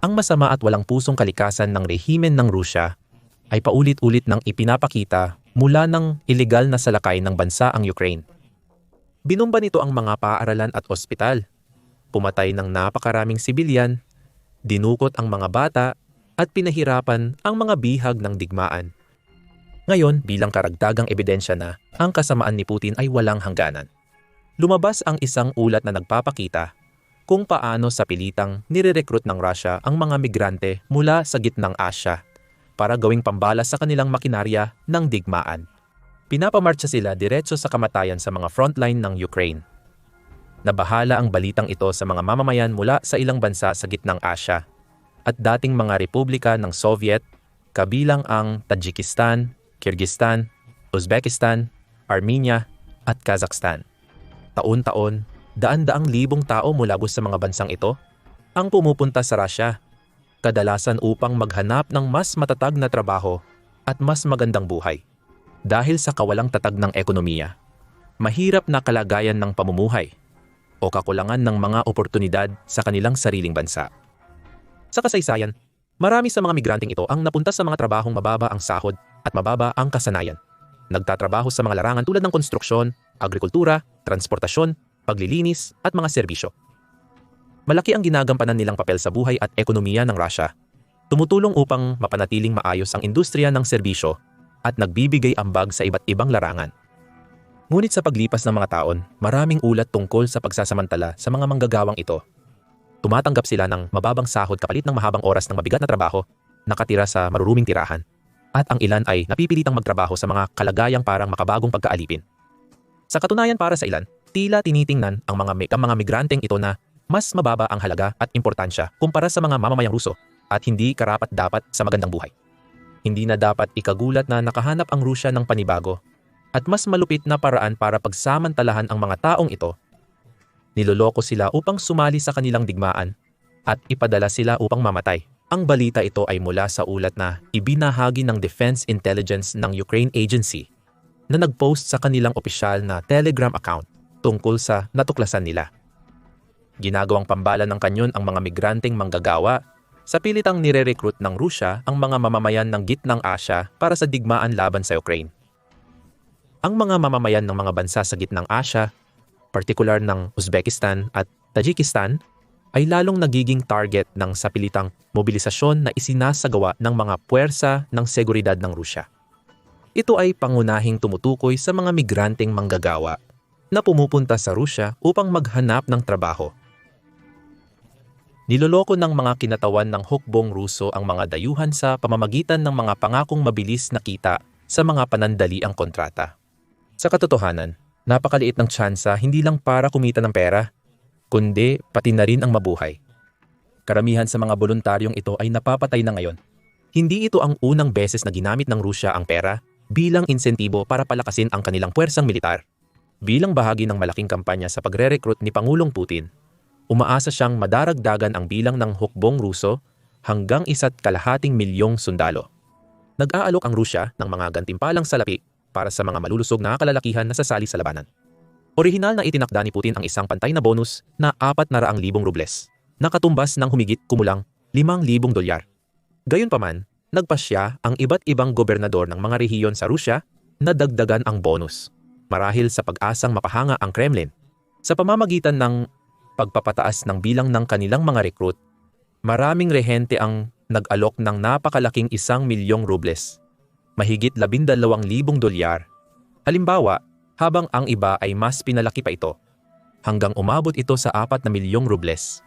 Ang masama at walang pusong kalikasan ng rehimen ng Rusya ay paulit-ulit nang ipinapakita mula ng ilegal na salakay ng bansa ang Ukraine. Binumba nito ang mga paaralan at ospital, pumatay ng napakaraming sibilyan, dinukot ang mga bata at pinahirapan ang mga bihag ng digmaan. Ngayon, bilang karagdagang ebidensya na ang kasamaan ni Putin ay walang hangganan, lumabas ang isang ulat na nagpapakita kung paano sa pilitang nire-recruit ng Russia ang mga migrante mula sa gitnang Asya para gawing pambalas sa kanilang makinarya ng digmaan. Pinapamartsa sila diretso sa kamatayan sa mga frontline ng Ukraine. Nabahala ang balitang ito sa mga mamamayan mula sa ilang bansa sa gitnang Asya at dating mga republika ng Soviet, kabilang ang Tajikistan, Kyrgyzstan, Uzbekistan, Armenia at Kazakhstan. Taon-taon, daan-daang libong tao mula sa mga bansang ito ang pumupunta sa Russia, kadalasan upang maghanap ng mas matatag na trabaho at mas magandang buhay. Dahil sa kawalang tatag ng ekonomiya, mahirap na kalagayan ng pamumuhay o kakulangan ng mga oportunidad sa kanilang sariling bansa. Sa kasaysayan, marami sa mga migranteng ito ang napunta sa mga trabahong mababa ang sahod at mababa ang kasanayan. Nagtatrabaho sa mga larangan tulad ng konstruksyon, agrikultura, transportasyon, paglilinis at mga serbisyo. Malaki ang ginagampanan nilang papel sa buhay at ekonomiya ng Russia. Tumutulong upang mapanatiling maayos ang industriya ng serbisyo at nagbibigay ambag sa iba't ibang larangan. Ngunit sa paglipas ng mga taon, maraming ulat tungkol sa pagsasamantala sa mga manggagawang ito. Tumatanggap sila ng mababang sahod kapalit ng mahabang oras ng mabigat na trabaho, nakatira sa maruruming tirahan, at ang ilan ay napipilitang magtrabaho sa mga kalagayang parang makabagong pagkaalipin. Sa katunayan, para sa ilan, tila tinitingnan ang mga migranteng ito na mas mababa ang halaga at importansya kumpara sa mga mamamayang Ruso at hindi karapat-dapat sa magandang buhay. Hindi na dapat ikagulat na nakahanap ang Rusya ng panibago at mas malupit na paraan para pagsamantalahan ang mga taong ito. Niloloko sila upang sumali sa kanilang digmaan at ipadala sila upang mamatay. Ang balita ito ay mula sa ulat na ibinahagi ng Defense Intelligence ng Ukraine Agency na nagpost sa kanilang opisyal na Telegram account tungkol sa natuklasan nila. Ginagawang pambala ng kanyon ang mga migranteng manggagawa sa pilitang nire-recruit ng Rusya ang mga mamamayan ng gitnang Asya para sa digmaan laban sa Ukraine. Ang mga mamamayan ng mga bansa sa gitnang Asya, partikular ng Uzbekistan at Tajikistan, ay lalong nagiging target ng sapilitang mobilisasyon na isinasagawa ng mga puwersa ng seguridad ng Rusya. Ito ay pangunahing tumutukoy sa mga migranteng manggagawa na pumupunta sa Rusya upang maghanap ng trabaho. Niloloko ng mga kinatawan ng hukbong Ruso ang mga dayuhan sa pamamagitan ng mga pangakong mabilis na kita sa mga panandaliang kontrata. Sa katotohanan, napakaliit ng tsansa hindi lang para kumita ng pera, kundi pati na rin ang mabuhay. Karamihan sa mga voluntaryong ito ay napapatay na ngayon. Hindi ito ang unang beses na ginamit ng Rusya ang pera bilang insentibo para palakasin ang kanilang puwersang militar. Bilang bahagi ng malaking kampanya sa pagre-recruit ni Pangulong Putin, umaasa siyang madaragdagan ang bilang ng hukbong Ruso hanggang 1.5 milyong sundalo. Nag-aalok ang Rusya ng mga gantimpalang salapi para sa mga malulusog na kalalakihan na sasali sa labanan. Orihinal na itinakda ni Putin ang isang pantay na bonus na 400,000 rubles, na katumbas ng humigit kumulang $5,000. Gayunpaman, nagpasya ang iba't ibang gobernador ng mga rehiyon sa Rusya na dagdagan ang bonus, marahil sa pag-asang mapahanga ang Kremlin. Sa pamamagitan ng pagpapataas ng bilang ng kanilang mga recruit, maraming rehente ang nag-alok ng napakalaking 1 milyong rubles, mahigit $12,000. Halimbawa, habang ang iba ay mas pinalaki pa ito, hanggang umabot ito sa 4 na milyong rubles,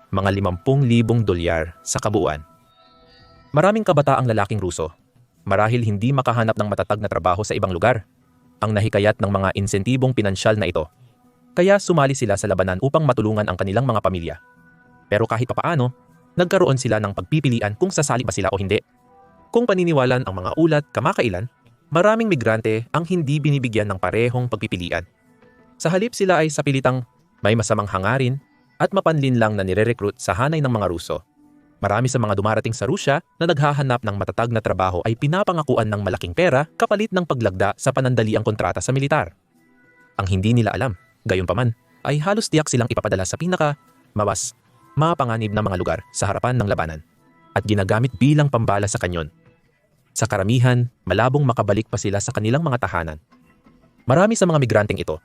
mga $50,000 sa kabuuan. Maraming kabataang lalaking Ruso, marahil hindi makahanap ng matatag na trabaho sa ibang lugar, ang nahikayat ng mga insentibong pinansyal na ito. Kaya sumali sila sa labanan upang matulungan ang kanilang mga pamilya. Pero kahit papaano, nagkaroon sila ng pagpipilian kung sasali ba sila o hindi. Kung paniniwalaan ang mga ulat kamakailan, maraming migrante ang hindi binibigyan ng parehong pagpipilian. Sa halip sila ay sapilitang may masamang hangarin at mapanlin lang na nire-recruit sa hanay ng mga Ruso. Marami sa mga dumarating sa Rusya na naghahanap ng matatag na trabaho ay pinapangakuan ng malaking pera kapalit ng paglagda sa panandaliang kontrata sa militar. Ang hindi nila alam, gayunpaman, ay halos tiyak silang ipapadala sa mapanganib na mga lugar sa harapan ng labanan at ginagamit bilang pambala sa kanyon. Sa karamihan, malabong makabalik pa sila sa kanilang mga tahanan. Marami sa mga migranteng ito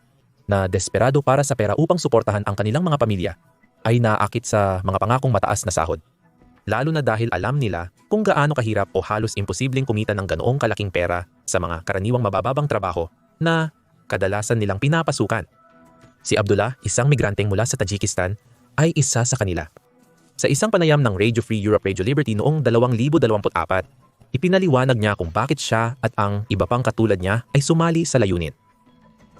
na desperado para sa pera upang suportahan ang kanilang mga pamilya ay naaakit sa mga pangakong mataas na sahod. Lalo na dahil alam nila kung gaano kahirap o halos imposibleng kumita ng ganoong kalaking pera sa mga karaniwang mabababang trabaho na kadalasan nilang pinapasukan. Si Abdullah, isang migranteng mula sa Tajikistan, ay isa sa kanila. Sa isang panayam ng Radio Free Europe Radio Liberty noong 2024, ipinaliwanag niya kung bakit siya at ang iba pang katulad niya ay sumali sa layunin.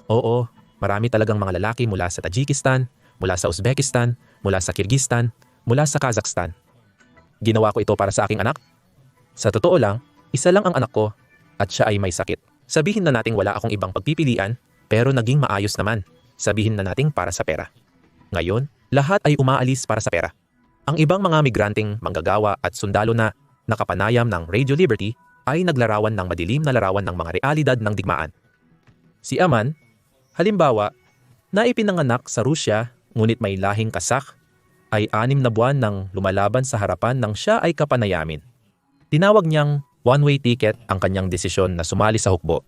Oo, marami talagang mga lalaki mula sa Tajikistan, mula sa Uzbekistan, mula sa Kyrgyzstan, mula sa Kazakhstan. Ginawa ko ito para sa aking anak? Sa totoo lang, isa lang ang anak ko at siya ay may sakit. Sabihin na nating wala akong ibang pagpipilian pero naging maayos naman. Sabihin na nating para sa pera. Ngayon, lahat ay umaalis para sa pera. Ang ibang mga migranteng manggagawa at sundalo na nakapanayam ng Radio Liberty ay naglarawan ng madilim na larawan ng mga realidad ng digmaan. Si Aman, halimbawa, na ipinanganak sa Rusya ngunit may lahing Kazakh, ay 6 na buwan nang lumalaban sa harapan ng siya ay kapanayamin. Tinawag niyang one-way ticket ang kanyang desisyon na sumali sa hukbo.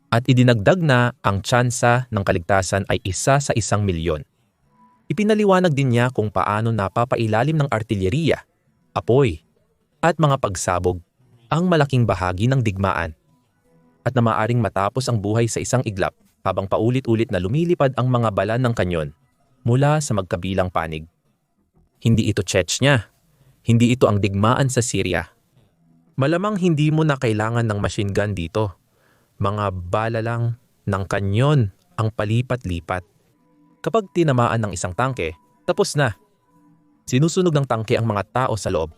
At idinagdag na ang tsansa ng kaligtasan ay 1 sa 1,000,000. Ipinaliwanag din niya kung paano napapailalim ng artilyeriya, apoy, at mga pagsabog ang malaking bahagi ng digmaan. At na maaring matapos ang buhay sa isang iglap habang paulit-ulit na lumilipad ang mga bala ng kanyon mula sa magkabilang panig. Hindi ito Chechnya. Hindi ito ang digmaan sa Syria. Malamang hindi mo na kailangan ng machine gun dito. Mga bala lang ng kanyon ang palipat-lipat. Kapag tinamaan ng isang tangke, tapos na. Sinusunog ng tangke ang mga tao sa loob.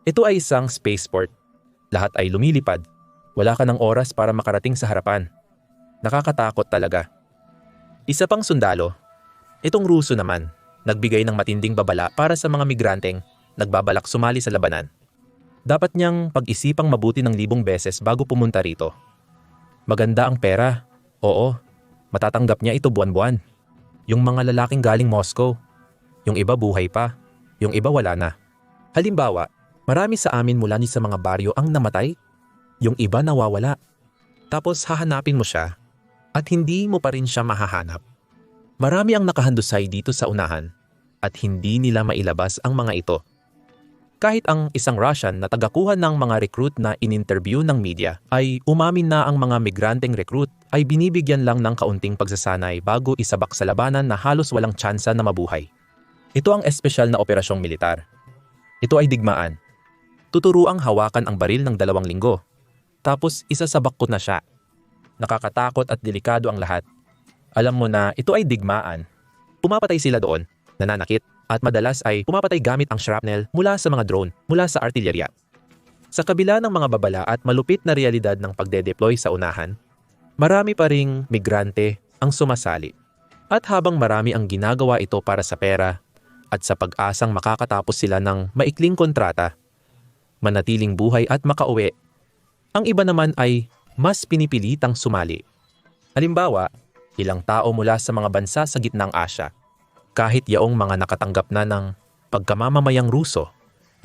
Ito ay isang spaceport. Lahat ay lumilipad. Wala ka ng oras para makarating sa harapan. Nakakatakot talaga. Isa pang sundalo, itong Ruso naman, nagbigay ng matinding babala para sa mga migranteng nagbabalak sumali sa labanan. Dapat niyang pag-isipang mabuti ng 1,000 beses bago pumunta rito. Maganda ang pera. Oo, matatanggap niya ito buwan-buwan. Yung mga lalaking galing Moscow, yung iba buhay pa, yung iba wala na. Halimbawa, marami sa amin mula ni sa mga baryo ang namatay, yung iba nawawala. Tapos hahanapin mo siya at hindi mo pa rin siya mahahanap. Marami ang nakahandusay dito sa unahan at hindi nila mailabas ang mga ito. Kahit ang isang Russian na tagakuha ng mga recruit na in-interview ng media ay umamin na ang mga migranteng recruit ay binibigyan lang ng kaunting pagsasanay bago isabak sa labanan na halos walang tsansa na mabuhay. Ito ang espesyal na operasyong militar. Ito ay digmaan. Tuturuang hawakan ang baril ng 2 linggo. Tapos isasabak ko na siya. Nakakatakot at delikado ang lahat. Alam mo na ito ay digmaan. Pumapatay sila doon, nananakit, at madalas ay pumapatay gamit ang shrapnel mula sa mga drone, mula sa artilyerya. Sa kabila ng mga babala at malupit na realidad ng pagde-deploy sa unahan, marami pa ring migrante ang sumasali. At habang marami ang ginagawa ito para sa pera at sa pag-asang makakatapos sila ng maikling kontrata, manatiling buhay at makauwi, ang iba naman ay mas pinipilitang sumali. Halimbawa, ilang tao mula sa mga bansa sa gitnang Asya, kahit yaong mga nakatanggap na ng pagkamamamayang Ruso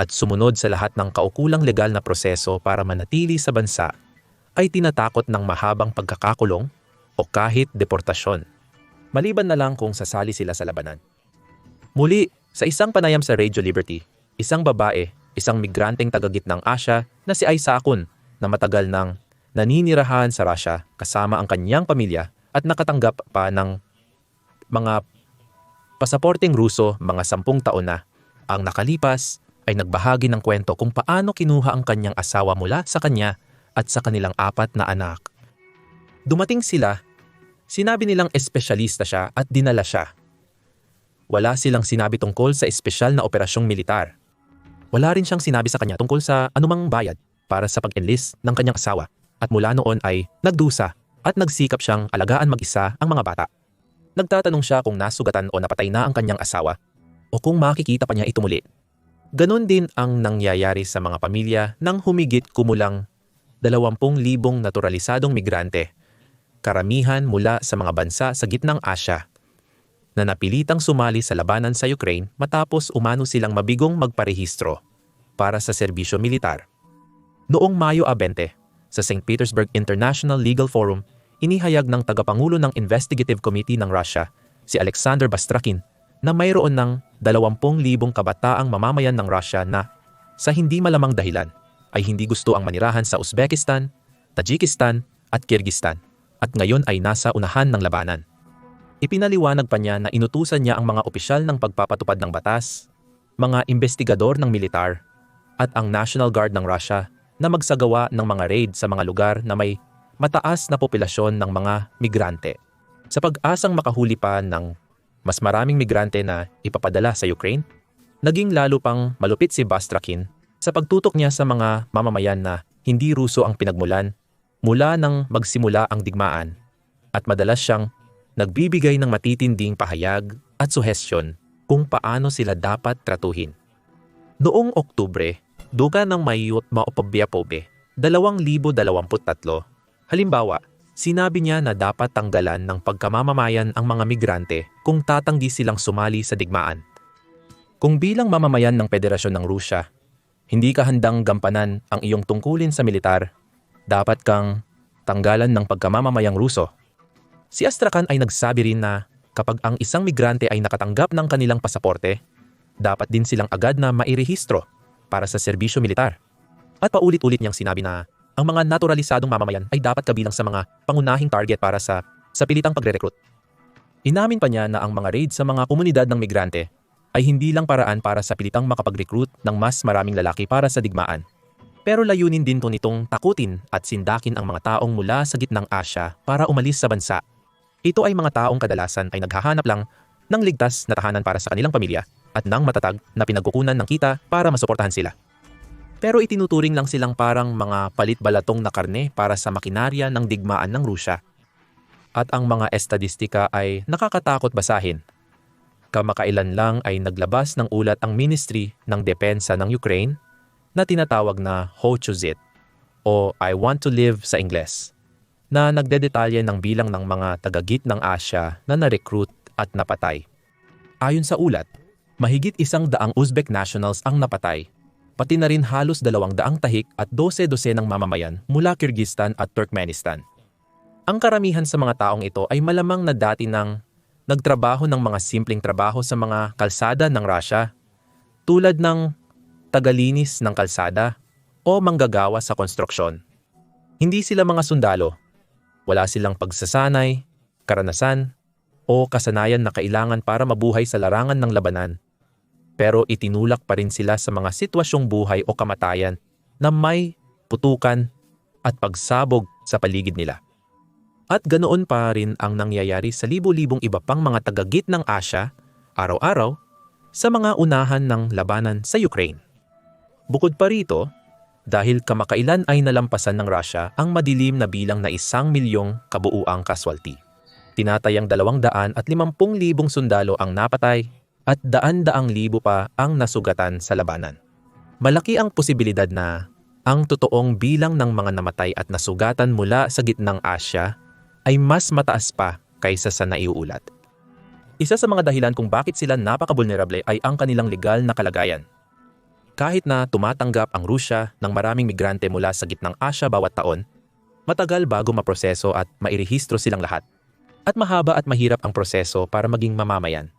at sumunod sa lahat ng kaukulang legal na proseso para manatili sa bansa, ay tinatakot ng mahabang pagkakakulong o kahit deportasyon. Maliban na lang kung sasali sila sa labanan. Muli, sa isang panayam sa Radio Liberty, isang babae, isang migranteng taga-gitnang Asya na si Aysakun na matagal nang naninirahan sa Russia kasama ang kanyang pamilya at nakatanggap pa ng mga pasaporteng Ruso mga 10 taon na, ang nakalipas ay nagbahagi ng kwento kung paano kinuha ang kanyang asawa mula sa kanya at sa kanilang 4 na anak. Dumating sila, sinabi nilang espesyalista siya at dinala siya. Wala silang sinabi tungkol sa espesyal na operasyong militar. Wala rin siyang sinabi sa kanya tungkol sa anumang bayad para sa pag-enlist ng kanyang asawa at mula noon ay nagdusa at nagsikap siyang alagaan mag-isa ang mga bata. Nagtatanong siya kung nasugatan o napatay na ang kanyang asawa o kung makikita pa niya ito muli. Ganon din ang nangyayari sa mga pamilya ng humigit kumulang 20,000 naturalisadong migrante, karamihan mula sa mga bansa sa gitnang Asya, na napilitang sumali sa labanan sa Ukraine matapos umano silang mabigong magparehistro para sa serbisyo militar. Noong Mayo 20, sa St. Petersburg International Legal Forum, inihayag ng tagapangulo ng Investigative Committee ng Russia, si Alexander Bastrakin, na mayroon ng 20,000 kabataang mamamayan ng Russia na, sa hindi malamang dahilan, ay hindi gusto ang manirahan sa Uzbekistan, Tajikistan at Kyrgyzstan, at ngayon ay nasa unahan ng labanan. Ipinaliwanag pa niya na inutusan niya ang mga opisyal ng pagpapatupad ng batas, mga investigador ng militar, at ang National Guard ng Russia na magsagawa ng mga raid sa mga lugar na may mataas na populasyon ng mga migrante, sa pag-asang makahuli pa ng mas maraming migrante na ipapadala sa Ukraine. Naging lalo pang malupit si Bastrakin sa pagtutok niya sa mga mamamayan na hindi Ruso ang pinagmulan mula nang magsimula ang digmaan, at madalas siyang nagbibigay ng matitinding pahayag at suhestyon kung paano sila dapat tratuhin. Noong Oktubre, duga ng Mayut Maopobyapobe, 2023, halimbawa, sinabi niya na dapat tanggalan ng pagkamamamayan ang mga migrante kung tatanggi silang sumali sa digmaan. Kung bilang mamamayan ng Federasyon ng Rusya, hindi ka handang gampanan ang iyong tungkulin sa militar, dapat kang tanggalan ng pagkamamamayang Ruso. Si Astrakhan ay nagsabi rin na kapag ang isang migrante ay nakatanggap ng kanilang pasaporte, dapat din silang agad na mairehistro para sa serbisyo militar. At paulit-ulit niyang sinabi na ang mga naturalisadong mamamayan ay dapat kabilang sa mga pangunahing target para sa pilitang pagre-recruit. Inamin pa niya na ang mga raid sa mga komunidad ng migrante ay hindi lang paraan para sa pilitang makapag-recruit ng mas maraming lalaki para sa digmaan. Pero layunin din nitong takutin at sindakin ang mga taong mula sa gitnang Asya para umalis sa bansa. Ito ay mga taong kadalasan ay naghahanap lang ng ligtas na tahanan para sa kanilang pamilya at ng matatag na pinagkukunan ng kita para masuportahan sila. Pero itinuturing lang silang parang mga palit-balatong na karne para sa makinarya ng digmaan ng Rusya. At ang mga estadistika ay nakakatakot basahin. Kamakailan lang ay naglabas ng ulat ang Ministry ng Depensa ng Ukraine na tinatawag na Hochuzit o I Want to Live sa Ingles, na nagdedetalye ng bilang ng mga taga-gitnang Asya na na-recruit at napatay. Ayon sa ulat, mahigit 100 Uzbek nationals ang napatay, pati na rin halos 200 tahik at 12 ng mamamayan mula Kyrgyzstan at Turkmenistan. Ang karamihan sa mga taong ito ay malamang na dati nang nagtrabaho ng mga simpleng trabaho sa mga kalsada ng Russia, tulad ng tagalinis ng kalsada o manggagawa sa konstruksyon. Hindi sila mga sundalo. Wala silang pagsasanay, karanasan, o kasanayan na kailangan para mabuhay sa larangan ng labanan. Pero itinulak pa rin sila sa mga sitwasyong buhay o kamatayan na may putukan at pagsabog sa paligid nila. At ganoon pa rin ang nangyayari sa libo-libong iba pang mga taga-gitnang Asya, araw-araw, sa mga unahan ng labanan sa Ukraine. Bukod pa rito, dahil kamakailan ay nalampasan ng Russia ang madilim na bilang na 1,000,000 kabuuang casualty. Tinatayang 250,000 sundalo ang napatay at daan-daang libo pa ang nasugatan sa labanan. Malaki ang posibilidad na ang totoong bilang ng mga namatay at nasugatan mula sa gitnang Asya ay mas mataas pa kaysa sa naiuulat. Isa sa mga dahilan kung bakit sila napaka-vulnerable ay ang kanilang legal na kalagayan. Kahit na tumatanggap ang Rusya ng maraming migrante mula sa gitnang Asya bawat taon, matagal bago maproseso at mairehistro silang lahat. At mahaba at mahirap ang proseso para maging mamamayan.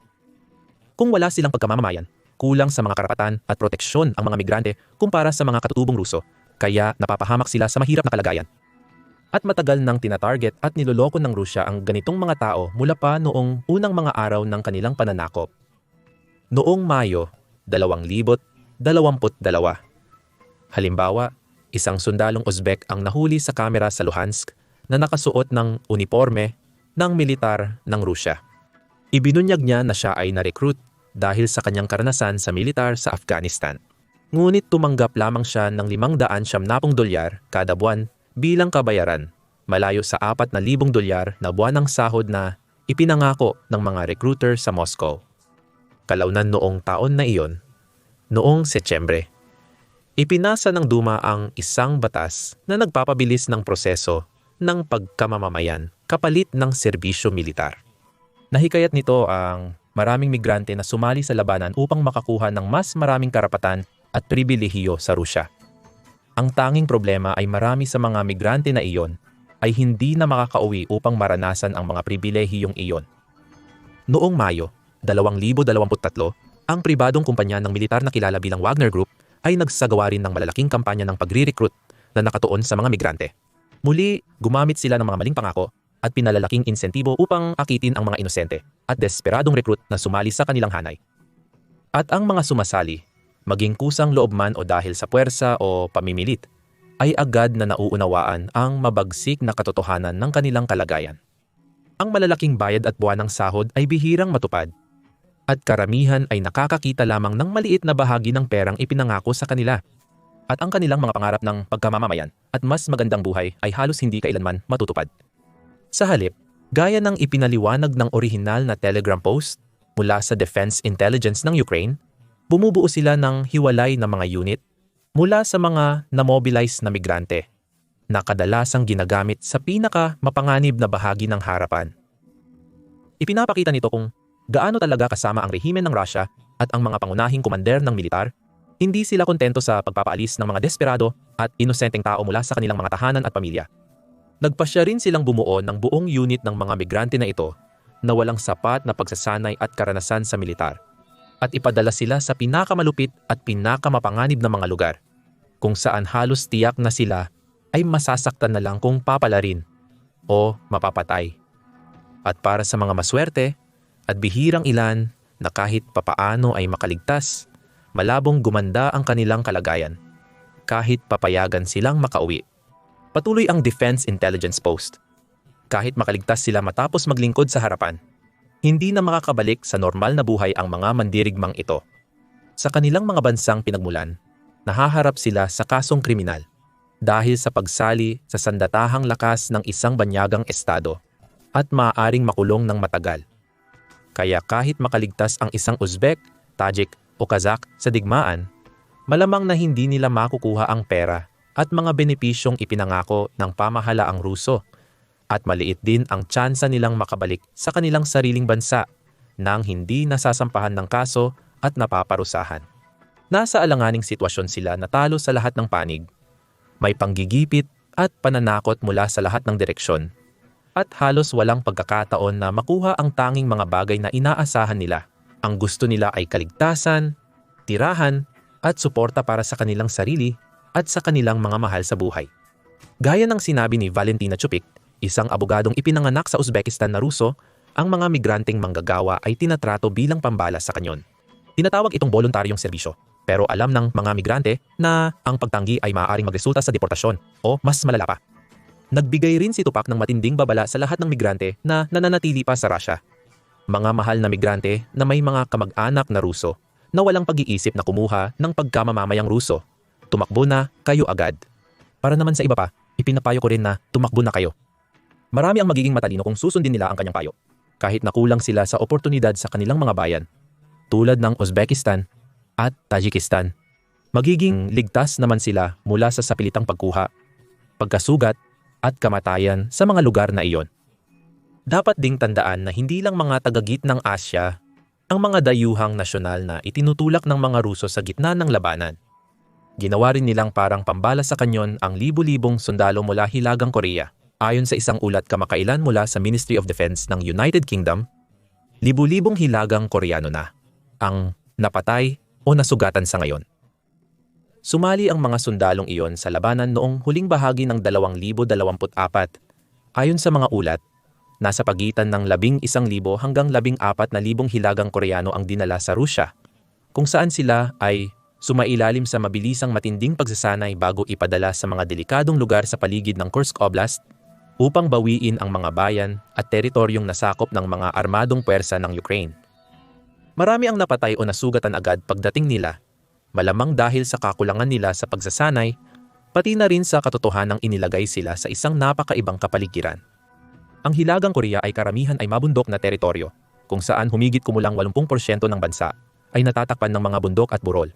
Kung wala silang pagkamamamayan, kulang sa mga karapatan at proteksyon ang mga migrante kumpara sa mga katutubong Ruso, kaya napapahamak sila sa mahirap na kalagayan. At matagal nang tinatarget at niloloko ng Rusya ang ganitong mga tao mula pa noong unang mga araw ng kanilang pananakop. Noong Mayo 2022, halimbawa, isang sundalong Uzbek ang nahuli sa kamera sa Luhansk na nakasuot ng uniforme ng militar ng Rusya. Ibinunyag niya na siya ay na-recruit dahil sa kanyang karanasan sa militar sa Afghanistan. Ngunit tumanggap lamang siya ng $570 kada buwan bilang kabayaran, malayo sa $4,000 na buwanang sahod na ipinangako ng mga recruiter sa Moscow. Kalaunan noong taon na iyon, noong Setyembre, ipinasa ng Duma ang isang batas na nagpapabilis ng proseso ng pagkamamamayan kapalit ng serbisyo militar. Nahikayat nito ang maraming migrante na sumali sa labanan upang makakuha ng mas maraming karapatan at pribilehiyo sa Rusya. Ang tanging problema ay marami sa mga migrante na iyon ay hindi na makakauwi upang maranasan ang mga pribilehiyong iyon. Noong Mayo 2023, ang pribadong kumpanya ng militar na kilala bilang Wagner Group ay nagsagawa rin ng malalaking kampanya ng pagre-recruit na nakatuon sa mga migrante. Muli, gumamit sila ng mga maling pangako at pinalalaking insentibo upang akitin ang mga inosente at desperadong recruit na sumali sa kanilang hanay. At ang mga sumasali, maging kusang loob man o dahil sa puwersa o pamimilit, ay agad na nauunawaan ang mabagsik na katotohanan ng kanilang kalagayan. Ang malalaking bayad at buwan ng sahod ay bihirang matupad, at karamihan ay nakakakita lamang ng maliit na bahagi ng perang ipinangako sa kanila. At ang kanilang mga pangarap ng pagkamamamayan at mas magandang buhay ay halos hindi kailanman matutupad. Sa halip, gaya ng ipinaliwanag ng orihinal na Telegram post mula sa Defense Intelligence ng Ukraine, bumubuo sila ng hiwalay na mga unit mula sa mga namobilize na migrante na kadalasang ginagamit sa pinaka-mapanganib na bahagi ng harapan. Ipinapakita nito kung gaano talaga kasama ang rehimen ng Russia at ang mga pangunahing komander ng militar. Hindi sila kontento sa pagpapaalis ng mga desperado at inosenteng tao mula sa kanilang mga tahanan at pamilya. Nagpasya rin silang bumuo ng buong unit ng mga migrante na ito na walang sapat na pagsasanay at karanasan sa militar, at ipadala sila sa pinakamalupit at pinakamapanganib na mga lugar, kung saan halos tiyak na sila ay masasaktan na lang kung papalarin o mapapatay. At para sa mga maswerte at bihirang ilan na kahit papaano ay makaligtas, malabong gumanda ang kanilang kalagayan kahit papayagan silang makauwi. Patuloy ang Defense Intelligence Post. Kahit makaligtas sila matapos maglingkod sa harapan, hindi na makakabalik sa normal na buhay ang mga mandirigmang ito. Sa kanilang mga bansang pinagmulan, nahaharap sila sa kasong kriminal dahil sa pagsali sa sandatahang lakas ng isang banyagang estado at maaaring makulong ng matagal. Kaya kahit makaligtas ang isang Uzbek, Tajik o Kazakh sa digmaan, malamang na hindi nila makukuha ang pera at mga benepisyong ipinangako ng pamahalaang Ruso, at maliit din ang tsansa nilang makabalik sa kanilang sariling bansa nang hindi nasasampahan ng kaso at napaparusahan. Nasa alanganing sitwasyon sila na talo sa lahat ng panig. May panggigipit at pananakot mula sa lahat ng direksyon, at halos walang pagkakataon na makuha ang tanging mga bagay na inaasahan nila. Ang gusto nila ay kaligtasan, tirahan at suporta para sa kanilang sarili at sa kanilang mga mahal sa buhay. Gaya ng sinabi ni Valentina Chupik, isang abogadong ipinanganak sa Uzbekistan na Ruso, ang mga migranteng manggagawa ay tinatrato bilang pambala sa kanyon. Tinatawag itong voluntaryong serbisyo, pero alam ng mga migrante na ang pagtanggi ay maaaring magresulta sa deportasyon o mas malala pa. Nagbigay rin si Tupac ng matinding babala sa lahat ng migrante na nananatili pa sa Russia. Mga mahal na migrante na may mga kamag-anak na Ruso na walang pag-iisip na kumuha ng pagkamamamayang Ruso. Tumakbo na kayo agad. Para naman sa iba pa, ipinapayo ko rin na tumakbo na kayo. Marami ang magiging matalino kung susundin nila ang kanyang payo, kahit nakulang sila sa oportunidad sa kanilang mga bayan, tulad ng Uzbekistan at Tajikistan. Magiging ligtas naman sila mula sa sapilitang pagkuha, pagkasugat at kamatayan sa mga lugar na iyon. Dapat ding tandaan na hindi lang mga taga-gitnang Asya ang mga dayuhang nasyonal na itinutulak ng mga Ruso sa gitna ng labanan. Ginawa rin nilang parang pambala sa kanyon ang libu-libong sundalo mula Hilagang Korea. Ayon sa isang ulat kamakailan mula sa Ministry of Defense ng United Kingdom, libu-libong Hilagang Koreano na ang napatay o nasugatan sa ngayon. Sumali ang mga sundalong iyon sa labanan noong huling bahagi ng 2024. Ayon sa mga ulat, nasa pagitan ng 11,000 hanggang 14,000 Hilagang Koreano ang dinala sa Rusya, kung saan sila ay sumailalim sa mabilisang matinding pagsasanay bago ipadala sa mga delikadong lugar sa paligid ng Kursk Oblast upang bawiin ang mga bayan at teritoryong nasakop ng mga armadong puwersa ng Ukraine. Marami ang napatay o nasugatan agad pagdating nila, malamang dahil sa kakulangan nila sa pagsasanay, pati na rin sa katotohanang inilagay sila sa isang napakaibang kapaligiran. Ang Hilagang Korea ay karamihan ay mabundok na teritoryo, kung saan humigit kumulang 80% ng bansa ay natatakpan ng mga bundok at burol.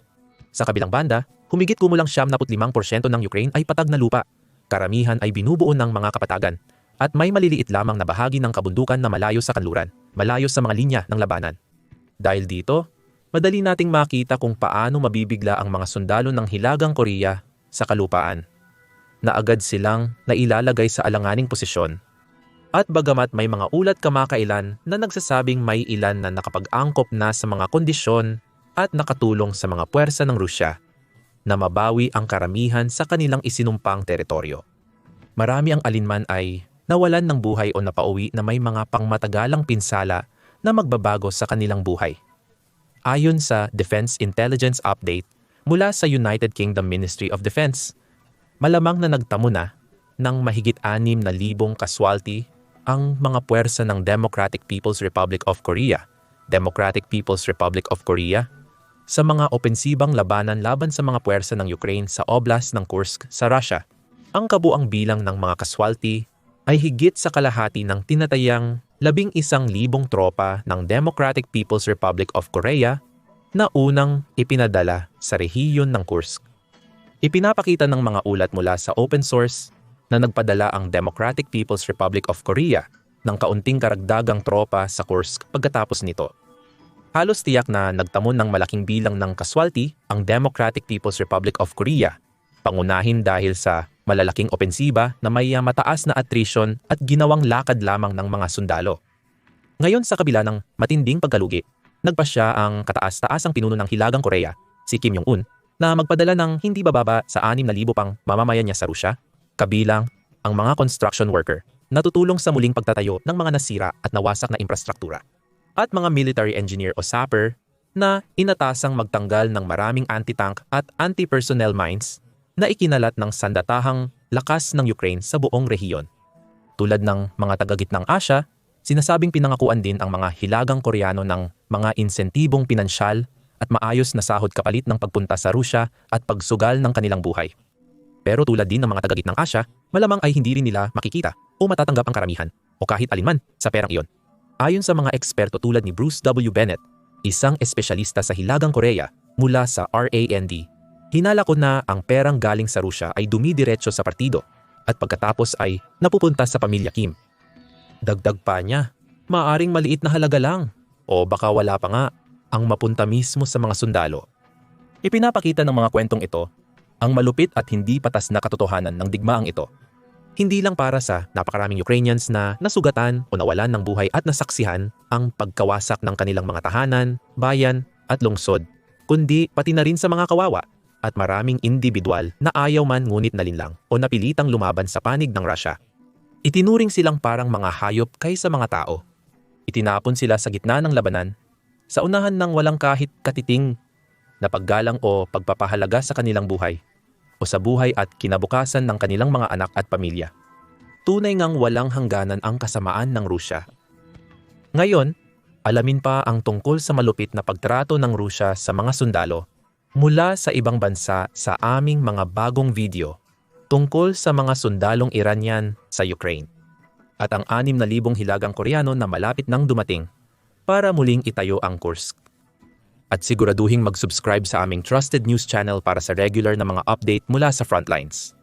Sa kabilang banda, humigit kumulang 75% ng Ukraine ay patag na lupa. Karamihan ay binubuo ng mga kapatagan at may maliliit lamang na bahagi ng kabundukan na malayo sa kanluran. malayo sa mga linya ng labanan. Dahil dito, madali nating makita kung paano mabibigla ang mga sundalo ng Hilagang Korea sa kalupaan, na agad silang nailalagay sa alanganing posisyon. At bagamat may mga ulat kamakailan na nagsasabing may ilan na nakapag-angkop na sa mga kondisyon at nakatulong sa mga puwersa ng Rusya na mabawi ang karamihan sa kanilang isinumpang teritoryo. Marami ang alinman ay nawalan ng buhay o napauwi na may mga pangmatagalang pinsala na magbabago sa kanilang buhay. Ayon sa Defense Intelligence Update mula sa United Kingdom Ministry of Defense, malamang na nagtamo na ng mahigit 6,000 casualty ang mga puwersa ng Democratic People's Republic of Korea, sa mga opensibang labanan laban sa mga puwersa ng Ukraine sa Oblast ng Kursk sa Russia. Ang kabuang bilang ng mga casualty ay higit sa kalahati ng tinatayang 11,000 tropa ng Democratic People's Republic of Korea na unang ipinadala sa rehiyon ng Kursk. Ipinapakita ng mga ulat mula sa open source na nagpadala ang Democratic People's Republic of Korea ng kaunting karagdagang tropa sa Kursk pagkatapos nito. Halos tiyak na nagtamon ng malaking bilang ng casualty ang Democratic People's Republic of Korea, pangunahin dahil sa malalaking opensiba na may mataas na attrition at ginawang lakad lamang ng mga sundalo. Ngayon sa kabila ng matinding pagkalugi, nagpasya ang kataas-taasang pinuno ng Hilagang Korea, si Kim Jong-un, na magpadala ng hindi bababa sa 6,000 pang mamamayan niya sa Rusya, kabilang ang mga construction worker na tutulong sa muling pagtatayo ng mga nasira at nawasak na infrastruktura, at mga military engineer o sapper na inatasang magtanggal ng maraming anti-tank at anti-personnel mines na ikinalat ng sandatahang lakas ng Ukraine sa buong rehiyon. Tulad ng mga taga-Gitnang Asya, sinasabing pinangakuan din ang mga Hilagang Koreano ng mga insentibong pinansyal at maayos na sahod kapalit ng pagpunta sa Rusya at pagsugal ng kanilang buhay. Pero tulad din ng mga taga-Gitnang Asya, malamang ay hindi rin nila makikita o matatanggap ang karamihan o kahit alinman sa perang iyon. Ayon sa mga eksperto tulad ni Bruce W. Bennett, isang espesyalista sa Hilagang Korea mula sa RAND, hinala ko na ang perang galing sa Rusya ay dumidiretso sa partido at pagkatapos ay napupunta sa pamilya Kim. Dagdag pa niya, maaring maliit na halaga lang o baka wala pa nga ang mapunta mismo sa mga sundalo. Ipinapakita ng mga kwentong ito ang malupit at hindi patas na katotohanan ng digmaang ito. Hindi lang para sa napakaraming Ukrainians na nasugatan o nawalan ng buhay at nasaksihan ang pagkawasak ng kanilang mga tahanan, bayan at lungsod, kundi pati na rin sa mga kawawa at maraming individual na ayaw man ngunit nalinlang o napilitang lumaban sa panig ng Russia. Itinuring silang parang mga hayop kaysa mga tao. Itinapon sila sa gitna ng labanan, sa unahan ng walang kahit katiting na paggalang o pagpapahalaga sa kanilang buhay, o sa buhay at kinabukasan ng kanilang mga anak at pamilya. Tunay ngang walang hangganan ang kasamaan ng Rusya. Ngayon, alamin pa ang tungkol sa malupit na pagtrato ng Rusya sa mga sundalo mula sa ibang bansa sa aming mga bagong video tungkol sa mga sundalong Iranian sa Ukraine at ang 6,000 Hilagang Koreano na malapit nang dumating para muling itayo ang Kursk. At siguraduhing mag-subscribe sa aming trusted news channel para sa regular na mga update mula sa frontlines.